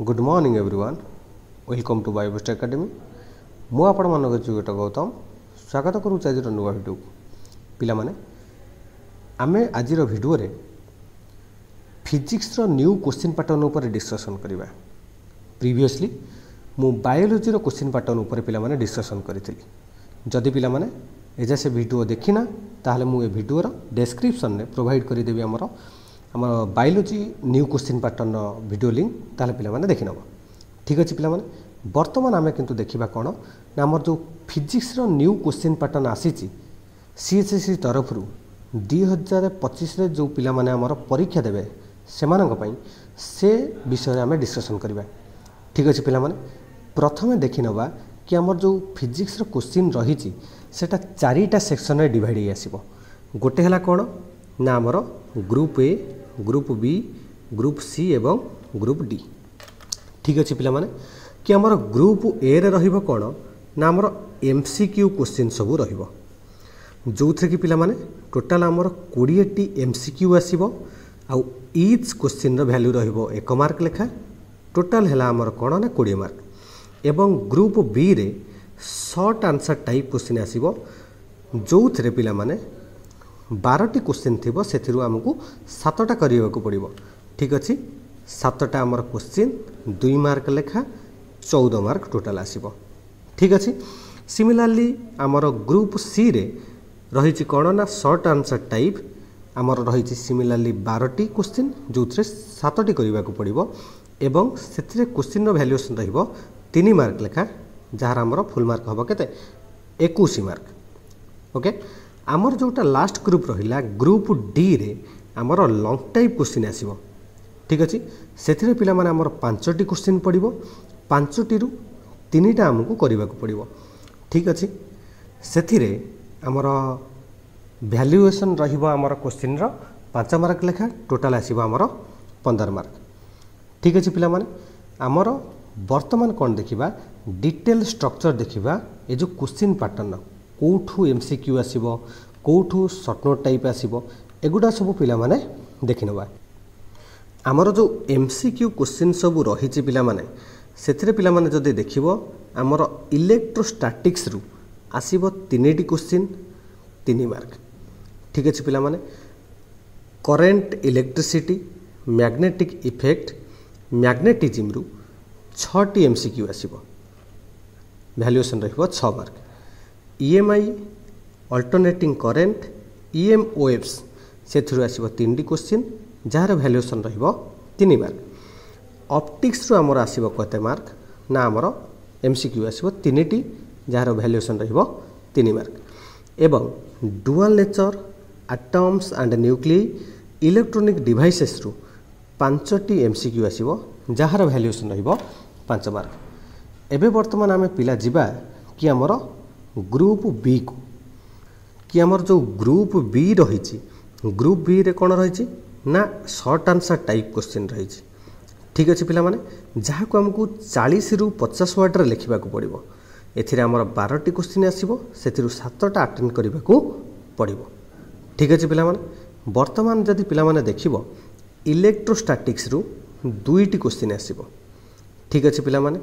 Good morning everyone welcome to Biobest academy मु आपण मानक जुगेट गौतम स्वागत करुच्चे आज नुआ भिडियो पिला माने आमे आज भिडियो रे फिजिक्स रो न्यू क्वेश्चन पैटर्न ऊपर डिस्कशन करिबा। प्रीवियसली मु बायोलॉजी रो क्वेश्चन पैटर्न ऊपर पिला माने डिस्कशन करिथिली। जदि पिला माने एजा से भिडियो देखिना ताहले मु ए भिडियो रो डिस्क्रिप्शन रे प्रोवाइड करि देबी हमर biology new question pattern video link ताले पिला माने देखि नबो। ठीक अछि पिला माने वर्तमान आमे किंतु देखिबा कोन ना हमर जो फिजिक्स रो न्यू क्वेश्चन पैटर्न आसीची सीएचएससी तरफ रु 2025 रे जो पिला माने हमर परीक्षा देबे सेमानक पई से विषय आमे डिस्कशन करिबा। ठीक अछि पिला माने प्रथमे देखि नबा कि हमर जो फिजिक्स रो क्वेश्चन रहिची सेटा चारिटा सेक्शन रे डिवाइड हे आसीबो। गोटे हला कोन ना हमर group A group B group C एवं ग्रुप डी। ठीक अच्छे पिला माने कि आमर ग्रुप ए रे रहिबो कोन ना आमर एमसीक्यू क्वेश्चन सब रहिबो जो थे कि पिला माने टोटल आमर 20 टी एमसीक्यू आसीबो आ ईच क्वेश्चन रो वैल्यू रहिबो 1 मार्क लेखा टोटल हला आमर कोन ना 20 मार्क एवं ग्रुप बी रे शॉर्ट आंसर टाइप क्वेश्चन आसीबो जो थे पिला माने 12 टी क्वेश्चन थिबो सेथिरु हमकु 7टा करियको पड़िबो। ठीक अछि 7टा हमर क्वेश्चन 2 मार्क लेखा 14 मार्क टोटल आसीबो। ठीक अछि सिमिलरली हमर ग्रुप सी रे रहिछि कोन ना शॉर्ट आंसर टाइप हमर रहिछि सिमिलरली 12 टी क्वेश्चन जोथरे 7टी करियको पड़िबो एवं सेथिरे क्वेश्चन रो वैल्यूएशन रहिबो 3 मार्क लेखा जहार हमर फुल मार्क हबो केते 21 मार्क। ओके आमर जोटा लास्ट ग्रुप रहिला ग्रुप डी रे आमर लॉन्ग टाइप क्वेश्चन आसीबो। ठीक अछि सेथिरे पिला माने आमर 5टी क्वेश्चन पड़िबो 5टी रु 3टा हमकु करिबाकू पड़िबो। ठीक अछि सेथिरे आमर वैल्यूएशन रहिबो आमर क्वेश्चन रो 5 मार्क लेखा टोटल आसीबो आमर 15 मार्क। ठीक अछि पिला माने आमर वर्तमान कोन देखिबा डिटेल स्ट्रक्चर देखिबा ए जो क्वेश्चन पैटर्न कोठू एमसीक्यू आसीबो कोठू शॉर्ट नोट टाइप आसीबो एगुडा सब पिला माने देखिनबा। हमर जो एमसीक्यू क्वेश्चन सब रहिछि पिला माने सेथिरे पिला माने जदि देखिबो हमर इलेक्ट्रोस्टैटिक्स रु आसीबो 3टी क्वेश्चन 3 मार्क। ठीक अछि पिला माने current electricity magnetic effect magnetism रु 6टी एमसीक्यू आसीबो वैल्यूएशन रहिबो 6 मार्क। ईएमआई अल्टरनेटिंग करेंट ईएमओएफ्स से आसो 3टी क्वेश्चन जार वैल्यूएशन रहिबो 3 मार्क। ऑप्टिक्स रु हमर आसीबो कते मार्क ना हमर एमसीक्यू आसीबो 3टी जार वैल्यूएशन रहिबो 3 मार्क एवं dual nature atoms and nuclei electronic devices रु 5टी एमसीक्यू आसीबो जार वैल्यूएशन रहिबो 5 मार्क। एबे वर्तमान आमे पिला जिबा कि हमर ग्रुप बी को कि हमर जो ग्रुप बी रही ग्रुप बी रे कौन रही ना शॉर्ट आंसर टाइप क्वेश्चन रही। ठीक अच्छे पिला माने जहाँ को हमको 40 रु 50 वर्ड रे लिखा पड़ो एथिरे हमर 12टी क्वेश्चन आसीबो सेथिरु 7टा अटेंड करबा को पड़िबो। ठीक अच्छे पिला माने वर्तमान जदि पिला माने देखिबो इलेक्ट्रोस्टैटिक्स रु 2टी क्वेश्चन आसीबो। ठीक अच्छे पिला माने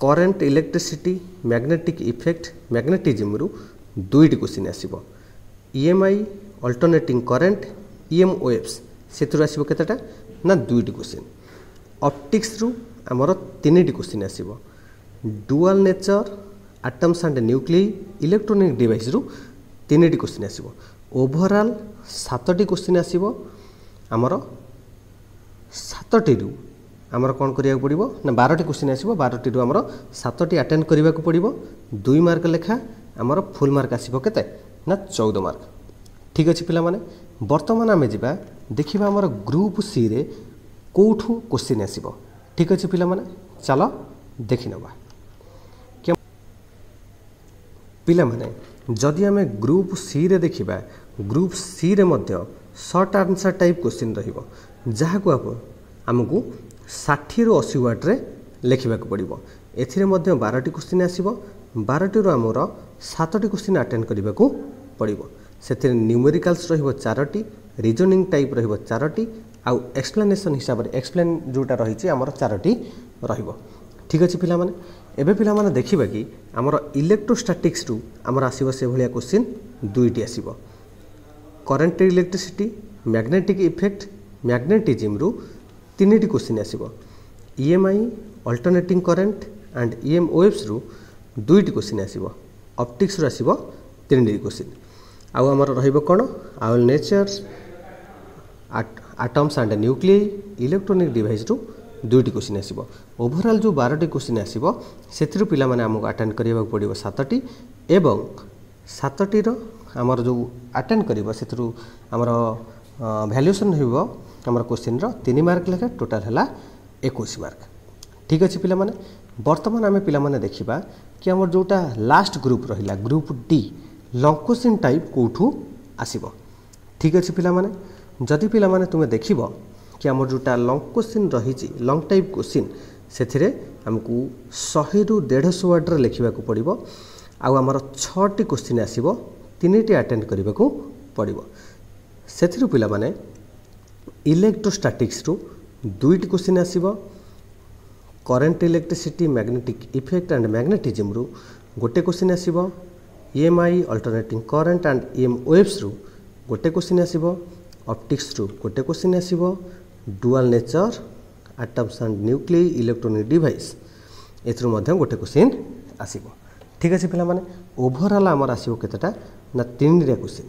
current electricity magnetic effect magnetism रु 2टी क्वेश्चन आसीबो। ईएमआई अल्टरनेटिंग करंट ईएमओएफ्स सेथुर आसीबो केतेटा ना 2टी क्वेश्चन। ऑप्टिक्स रु हमर 3टी क्वेश्चन आसीबो। Dual nature atoms and nuclei electronic device रु 3टी क्वेश्चन आसीबो। ओवरऑल 7टी क्वेश्चन आसीबो हमर 7टी रु आमर कौन करिया पड़िबो ना 12टी क्वेश्चन आसीबो 12टी रु आमर 7टी अटेंड करबा को पड़िबो 2 मार्क लेखा आमर फुल मार्क आसीबो केते ना 14 मार्क। ठीक अछि पिला माने वर्तमान आमे जिबा देखिबा आमर ग्रुप सी रे कोठू क्वेश्चन आसीबो। ठीक अछि पिला माने चलो देखि नबा पिला माने जदि आमे ग्रुप सी रे देखिबा ग्रुप सी रे मध्य शॉर्ट आंसर टाइप क्वेश्चन रहिबो जहा को हमकु 60 रु 80 वर्ड रे लिखा पड़ो एथिरे मध्य 12टी क्वेश्चन आसीबो 12टी रु हमर 7टी क्वेश्चन अटेंड करबा को पड़ो सेथिरे न्यूमेरिकल्स रहिबो 4टी रीजनिंग टाइप रहिबो 4टी आउ एक्सप्लेनेशन हिसाब से एक्सप्लेन जोटा रही आमर 4टी रहिबो। ठीक अच्छे पिला माने एबे पिला माने देखिबा कि आमर इलेक्ट्रोस्टैटिक्स रु आमर आसीबो से भलिया क्वेश्चन 2टी आसीबो। Current electricity magnetic effect magnetism रु 3टी क्वेश्चन आसीबो। EMI alternating current and EM waves रु 2टी क्वेश्चन आसीबो। ऑप्टिक्स रु आसीबो 3टी क्वेश्चन। आउ आमर रहिबो कोन our nature atoms and nuclei electronic device रु 2टी क्वेश्चन आसीबो। ओवरऑल जो 12टी क्वेश्चन आसीबो सेथिरु पिला माने हमको अटेंड करिया पड़िबो 7टी एवं 7टी रो आमर जो अटेंड करिबो सेथिरु आमर वैल्यूएशन होइबो आमर क्वेश्चन रो 3 मार्क लेखा टोटल हला 21 मार्क। ठीक अच्छे पिला माने वर्तमान आमे पिला माने देखिबा कि आमर जोटा लास्ट ग्रुप रहिला group D long question type कोठू आसीबो। ठीक अच्छे पिला माने जदि पिला माने तुमे देखिबो कि आमर जोटा लॉन्ग क्वेश्चन रही लॉन्ग टाइप क्वेश्चन से आमको 100 रु 150 वर्ड लिखा पड़ो। आमर 6टी क्वेश्चन आसो 3टी अटेंड करने को पड़ो। से पिला माने इलेक्ट्रोस्टैटिक्स रु 2टी क्वेश्चन आसो। Current electricity magnetic effect and magnetism रु गोटे क्वेश्चन आसो। EMI alternating current and EM waves रु गोटे क्वेश्चन आसो। ऑप्टिक्स रु गोटे क्वेश्चन आसो। Dual nature atoms and nuclei electronic device एथरू मध्य गोटे क्वेश्चन आसीबो। ठीक अच्छे पिला माने ओवरऑल आमर आसीबो केतेटा ना 3टा क्वेश्चन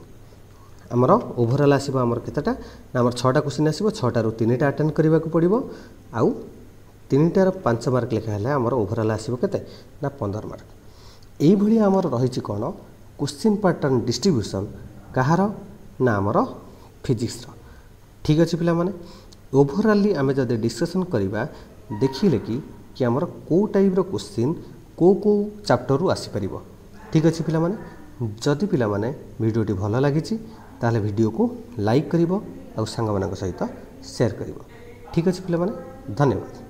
आमर ओवरऑल आसीबो आमर केतेटा ना आमर 6टा क्वेश्चन आसीबो। 6टा रु 3टा अटेंड करबा को पड़िबो। आउ 3टा रो 5 मार्क लेखा हला आमर ओवरऑल आसीबो केते ना 15 मार्क। एई भली आमर रहिछि कोन क्वेश्चन पैटर्न डिस्ट्रीब्यूशन कहार ना आमर फिजिक्स रो। ठीक अच्छे पिला माने ओवरऑली आमे जदि डिस्कशन करिबा देखिले कि आमर को टाइप रो क्वेश्चन को चैप्टर रु आसी परिबो। ठीक अच्छे पिला माने जदि पिला माने वीडियोटी भल लागिछि ताले वीडियो को लाइक करिवो आ संग मानक सहित शेयर करिवो। ठीक अच्छे पिला माने धन्यवाद।